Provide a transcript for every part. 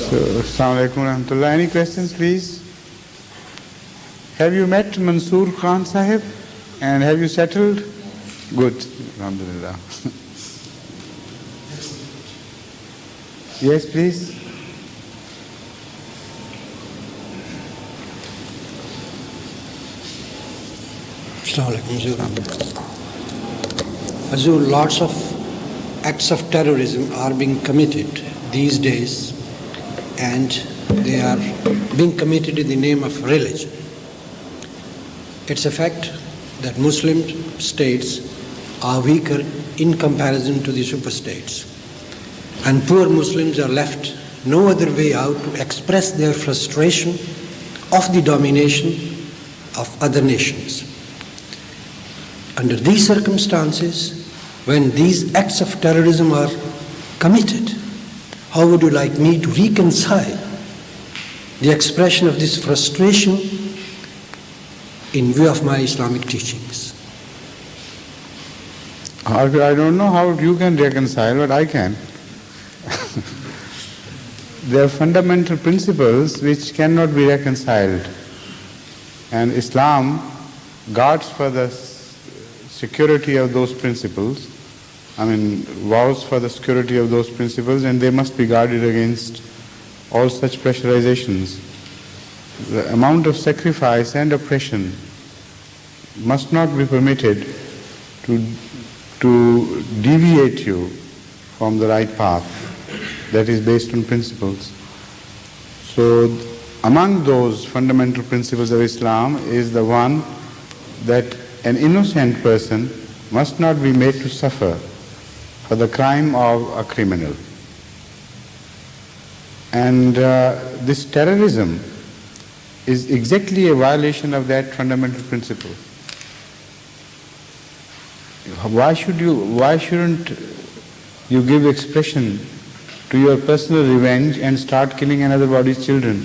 So, Assalamu alaikum wa rahmatullah. Any questions, please? Have you met Mansoor Khan Sahib? And have you settled? Good. Alhamdulillah. Yes, please. Assalamu alaikum. Azul, lots of acts of terrorism are being committed these days, and they are being committed in the name of religion. It's a fact that Muslim states are weaker in comparison to the superstates, and poor Muslims are left no other way out to express their frustration of the domination of other nations. Under these circumstances, when these acts of terrorism are committed, how would you like me to reconcile the expression of this frustration in view of my Islamic teachings? I don't know how you can reconcile, but I can. There are fundamental principles which cannot be reconciled, and Islam guards for the security of those principles, vows for the security of those principles, and they must be guarded against all such pressurizations. The amount of sacrifice and oppression must not be permitted to deviate you from the right path that is based on principles. So, among those fundamental principles of Islam is the one that an innocent person must not be made to suffer for the crime of a criminal. And this terrorism is exactly a violation of that fundamental principle. Why shouldn't you give expression to your personal revenge and start killing another body's children?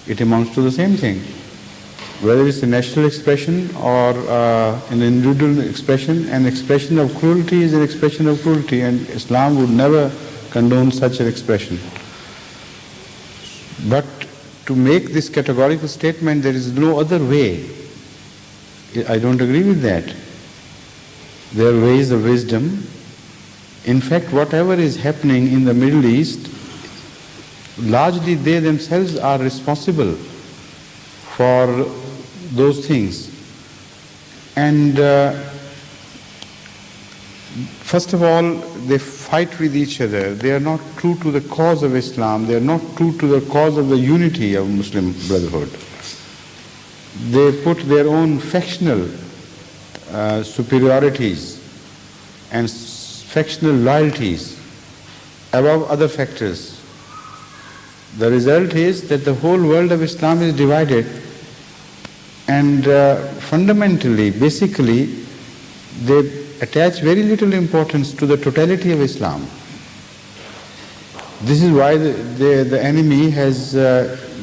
It amounts to the same thing. Whether it's a national expression or an individual expression, an expression of cruelty is an expression of cruelty, and Islam would never condone such an expression. But to make this categorical statement, there is no other way, I don't agree with that. There are ways of wisdom. In fact, whatever is happening in the Middle East, largely they themselves are responsible for those things. And first of all, they fight with each other. They are not true to the cause of Islam. They are not true to the cause of the unity of Muslim brotherhood. They put their own factional superiorities and factional loyalties above other factors. The result is that the whole world of Islam is divided, and fundamentally, basically, they attach very little importance to the totality of Islam. This is why the enemy has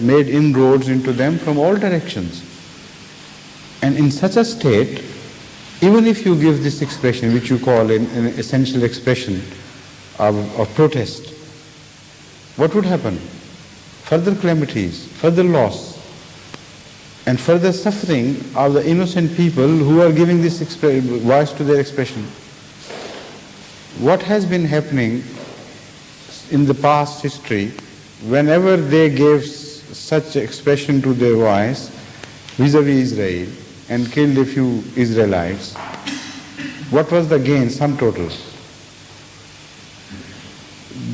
made inroads into them from all directions. And in such a state, even if you give this expression, which you call an essential expression of protest, what would happen? Further calamities, further loss, and further suffering of the innocent people who are giving this voice to their expression. What has been happening in the past history, whenever they gave such expression to their voice vis-a-vis Israel and killed a few Israelites, what was the gain, sum total?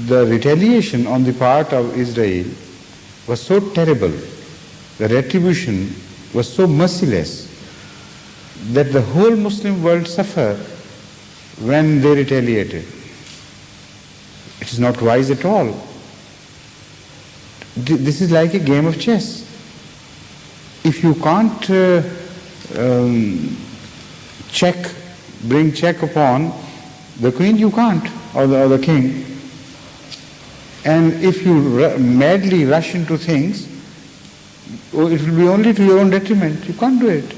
The retaliation on the part of Israel was so terrible, the retribution was so merciless, that the whole Muslim world suffered when they retaliated. It is not wise at all. This is like a game of chess. If you can't bring check upon the queen, you can't, or the king. And if you madly rush into things, it will be only to your own detriment. You can't do it.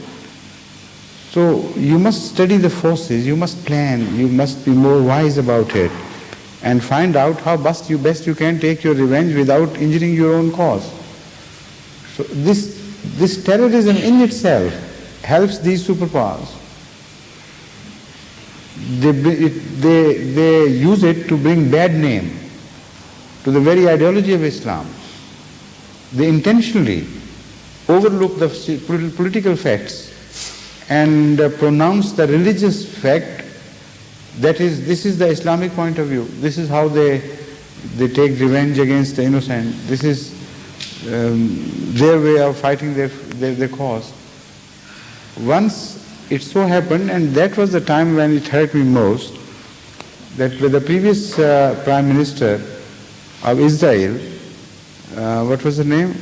So you must study the forces, you must plan, you must be more wise about it. and find out how best you can take your revenge without injuring your own cause. So this terrorism in itself helps these superpowers. They use it to bring bad name to the very ideology of Islam. They intentionally overlook the political facts and pronounce the religious fact that this is the Islamic point of view. This is how they take revenge against the innocent. This is their way of fighting their cause. Once it so happened, and that was the time when it hurt me most, that with the previous Prime Minister of Israel, what was her name?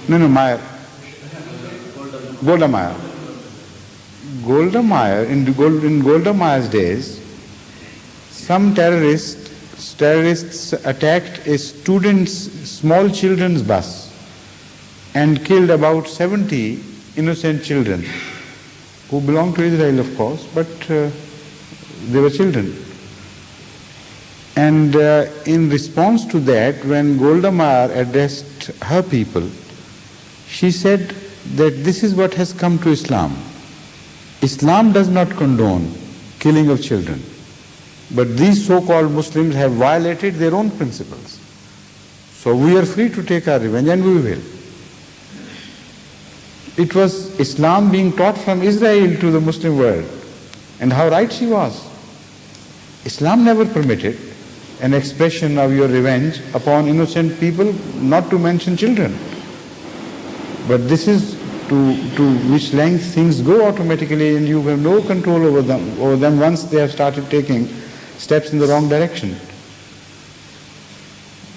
Meyer. Golda Meir. Golda Meir, in Golda Meir's days, some terrorists attacked a small children's bus and killed about 70 innocent children who belonged to Israel, of course, but they were children. And in response to that, when Golda Meir addressed her people, she said that this is what has come to Islam. Islam does not condone killing of children, but these so-called Muslims have violated their own principles. So we are free to take our revenge, and we will. It was Islam being taught from Israel to the Muslim world, and how right she was. Islam never permitted an expression of your revenge upon innocent people, not to mention children. But this is to which length things go automatically, and you have no control over them once they have started taking steps in the wrong direction.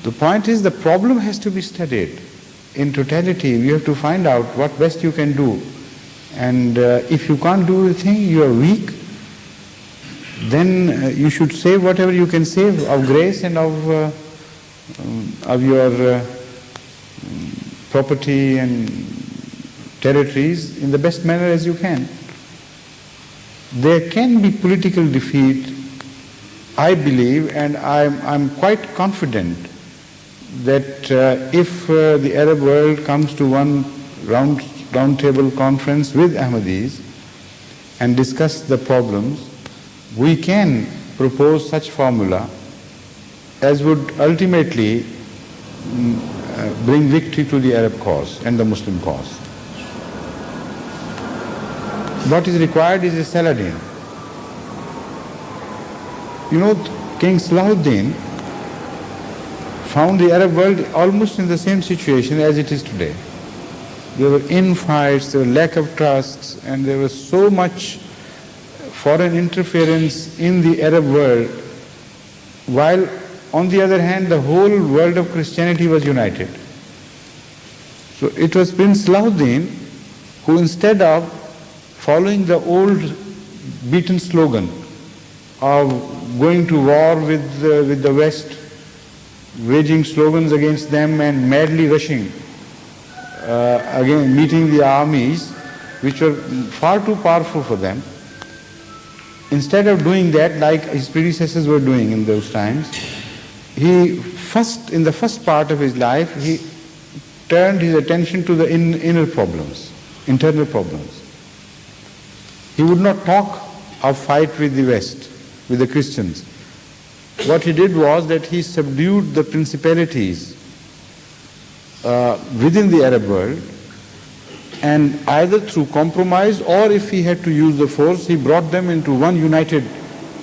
The point is, the problem has to be studied in totality. You have to find out what best you can do, and if you can't do the thing, you are weak, then you should save whatever you can save of grace and of your property and territories in the best manner as you can. There can be political defeat, I believe, and I'm quite confident that if the Arab world comes to one round table conference with Ahmadis and discuss the problems, we can propose such formula as would ultimately bring victory to the Arab cause and the Muslim cause. What is required is a Saladin. You know, King Salahuddin found the Arab world almost in the same situation as it is today. There were infights, there were lack of trust, and there was so much foreign interference in the Arab world, while on the other hand the whole world of Christianity was united. So it was Prince Salahuddin who, instead of following the old beaten slogan of going to war with the West, waging slogans against them and madly rushing, again meeting the armies which were far too powerful for them, instead of doing that like his predecessors were doing in those times, in the first part of his life, he turned his attention to the inner problems, internal problems. He would not talk of fight with the West, with the Christians. What he did was that he subdued the principalities within the Arab world, and either through compromise or if he had to use the force, he brought them into one united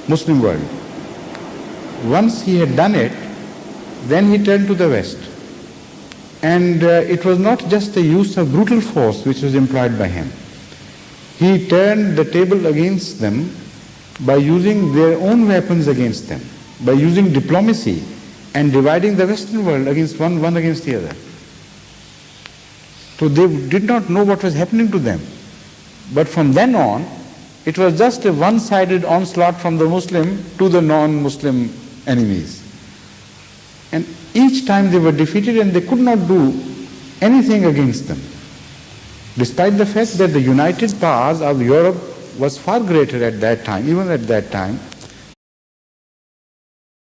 Muslim world. Once he had done it, then he turned to the West. And it was not just the use of brutal force which was employed by him. He turned the table against them by using their own weapons against them, by using diplomacy and dividing the Western world against one against the other. So they did not know what was happening to them. But from then on, it was just a one-sided onslaught from the Muslim to the non-Muslim enemies. And each time they were defeated and they could not do anything against them, despite the fact that the united powers of Europe was far greater at that time, even at that time,